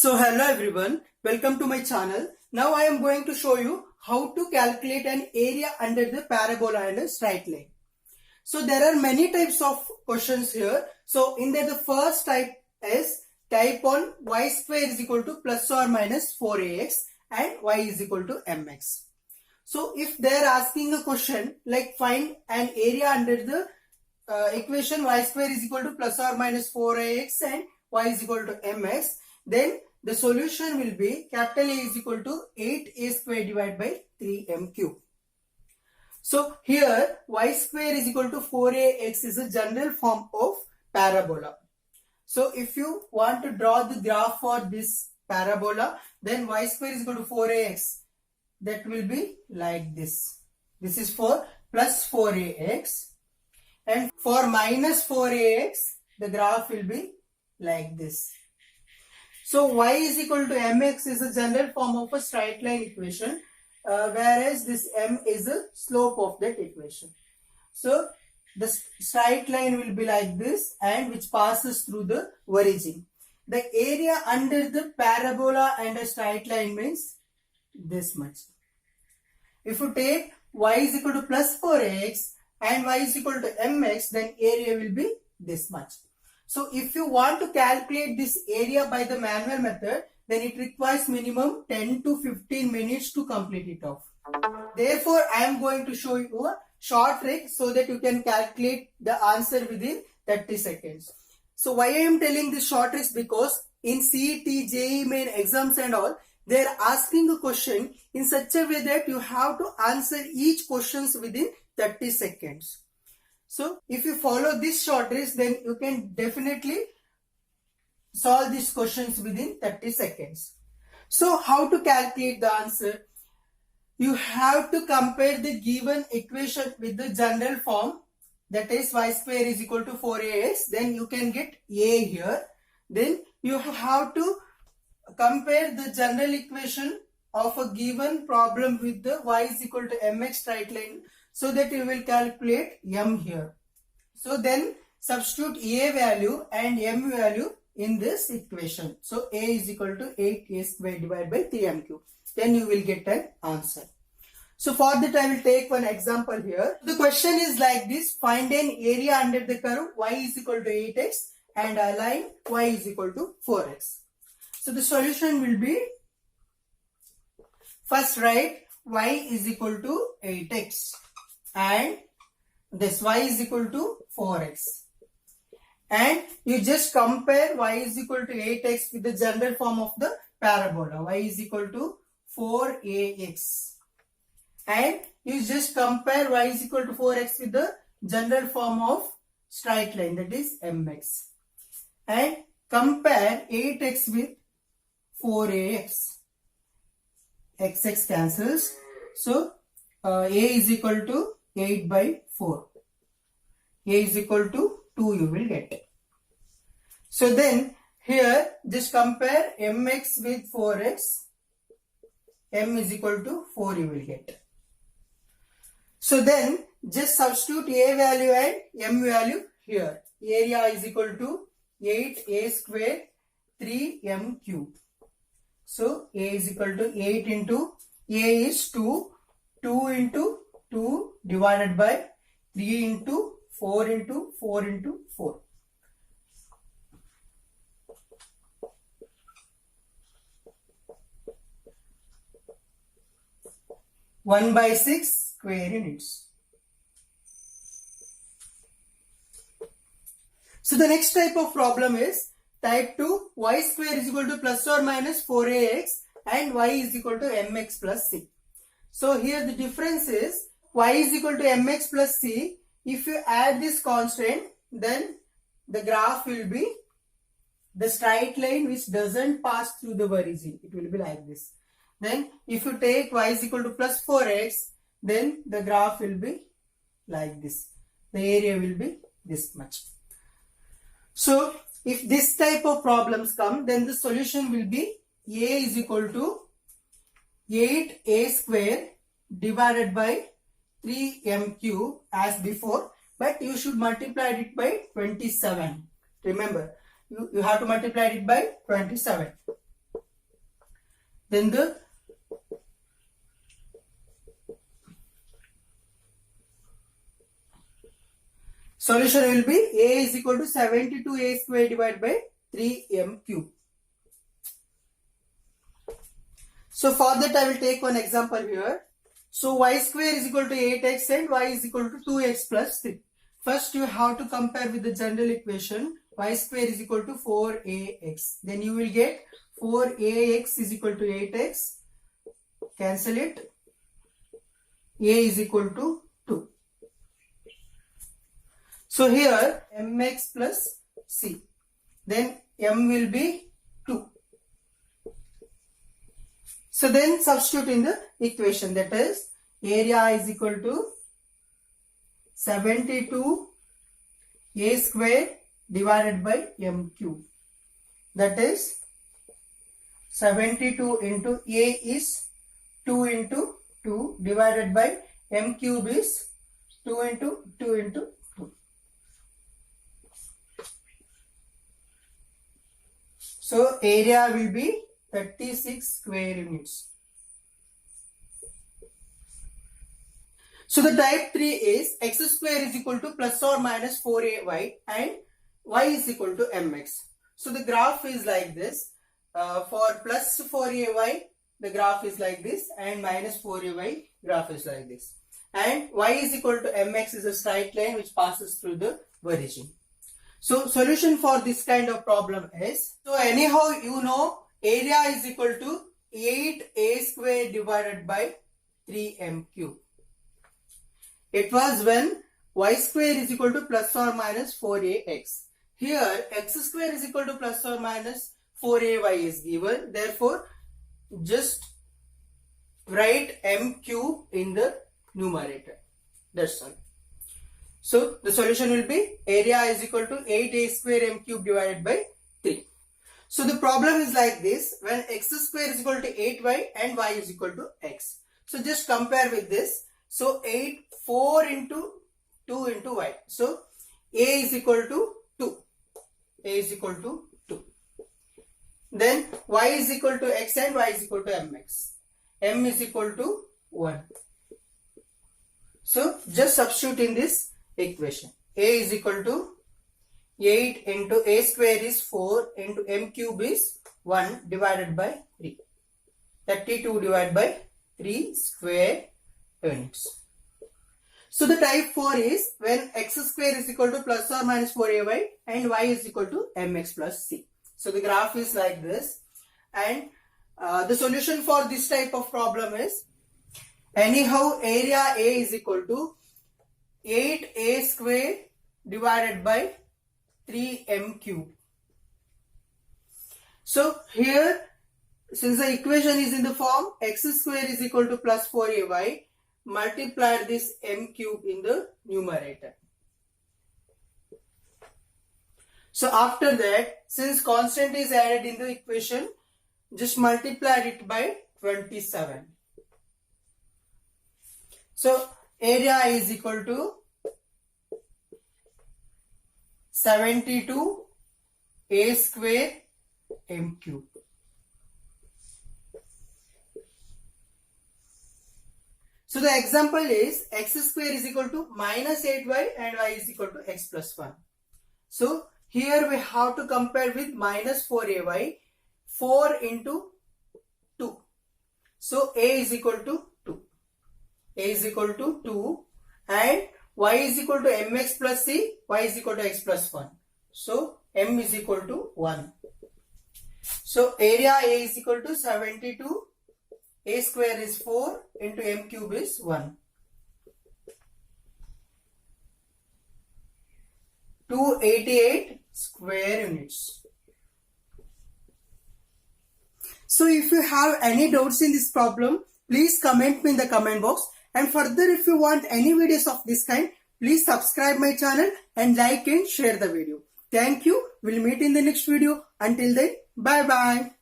So hello everyone, welcome to my channel. Now I am going to show you how to calculate an area under the parabola and a straight line. So there are many types of questions here. So in there the first type is type on y square is equal to plus or minus 4ax and y is equal to mx. So if they are asking a question like find an area under the equation y square is equal to plus or minus 4ax and y is equal to mx, then the solution will be capital A is equal to 8a square divided by 3m cube. So here y square is equal to 4ax is a general form of parabola. So if you want to draw the graph for this parabola, then y square is equal to 4ax. That will be like this. This is for plus 4ax. And for minus 4ax, the graph will be like this. So y is equal to mx is a general form of a straight line equation, whereas this m is the slope of that equation. So the straight line will be like this and which passes through the origin. The area under the parabola and a straight line means this much. If you take y is equal to plus 4x and y is equal to mx, then area will be this much. So if you want to calculate this area by the manual method, then it requires minimum 10 to 15 minutes to complete it off. Therefore, I am going to show you a short trick so that you can calculate the answer within 30 seconds. So why I am telling this short trick? Because in CET, JEE main exams and all, they are asking a question in such a way that you have to answer each questions within 30 seconds. So if you follow this short trick, then you can definitely solve these questions within 30 seconds. So how to calculate the answer? You have to compare the given equation with the general form, that is y square is equal to 4ax. Then you can get a here. Then you have to compare the general equation of a given problem with the y is equal to mx straight line, so that you will calculate m here. So then substitute a value and m value in this equation. So a is equal to 8a square divided by 3m cube. Then you will get an answer. So for that I will take one example here. The question is like this: find an area under the curve y is equal to 8x and a line y is equal to 4x. So the solution will be, first write y is equal to 8x and this y is equal to 4x. And you just compare y is equal to 8x with the general form of the parabola. Y is equal to 4ax. And you just compare y is equal to 4x with the general form of straight line, that is mx. And compare 8x with 4ax. X cancels. So a is equal to 8 by 4. A is equal to 2 you will get. So then here just compare mx with 4x. M is equal to 4 you will get. So then just substitute a value and m value here. Area is equal to 8a square 3m cube. So a is equal to 8 into a is 2. 2 into 2 divided by 3 into 4 into 4 into 4. One by 6 square units. So the next type of problem is type 2, y square is equal to plus or minus 4ax and y is equal to mx plus c. So here the difference is y is equal to mx plus c. If you add this constant, then the graph will be the straight line which doesn't pass through the origin. It will be like this. Then if you take y is equal to plus 4x, then the graph will be like this. The area will be this much. So if this type of problems come, then the solution will be a is equal to 8a square divided by 3m cube as before, but you should multiply it by 27. Remember, you have to multiply it by 27. then the solution will be A is equal to 72A square divided by 3m cube. So for that I will take one example here. So y square is equal to 8x and y is equal to 2x plus 3. First you have to compare with the general equation. Y square is equal to 4ax. Then you will get 4ax is equal to 8x. Cancel it. A is equal to 2. So here mx plus c. Then m will be 2. So then substitute in the equation, that is area is equal to 72 a square divided by m cube. That is 72 into a is 2 into 2 divided by m cube is 2 into 2 into 2. So area will be 36 square units. So the type 3 is x square is equal to plus or minus 4ay and y is equal to mx. So the graph is like this. For plus 4ay the graph is like this and minus 4ay graph is like this. And y is equal to mx is a straight line which passes through the origin. So solution for this kind of problem is, so anyhow you know area is equal to 8a square divided by 3m cube. It was when y square is equal to plus or minus 4ax. Here x square is equal to plus or minus 4ay is given. Therefore, just write m cube in the numerator. That's all. So the solution will be area is equal to 8a square m cube divided by 3. So the problem is like this, when x square is equal to 8y and y is equal to x. So just compare with this. So 4 into 2 into y. So a is equal to 2. A is equal to 2. Then y is equal to x and y is equal to mx. M is equal to 1. So just substitute in this equation. A is equal to 8 into a square is 4 into m cube is 1 divided by 3. 32 divided by 3 square units. So the type 4 is when x square is equal to plus or minus 4ay and y is equal to mx plus c. So the graph is like this, and the solution for this type of problem is, anyhow area A is equal to 8a square divided by 3m cube. So here, since the equation is in the form x square is equal to plus 4ay, multiply this m cube in the numerator. So after that, since constant is added in the equation, just multiply it by 27. So area is equal to 72 a square m cube. So the example is x square is equal to minus 8y and y is equal to x plus 1. So here we have to compare with minus 4ay, 4 into 2. So a is equal to 2. A is equal to 2 and y is equal to mx plus c, y is equal to x plus 1. So m is equal to 1. So area A is equal to 72. A square is 4 into m cube is 1. 288 square units. So if you have any doubts in this problem, please comment me in the comment box. And further, if you want any videos of this kind, please subscribe my channel and like and share the video. Thank you. We'll meet in the next video. Until then, bye bye.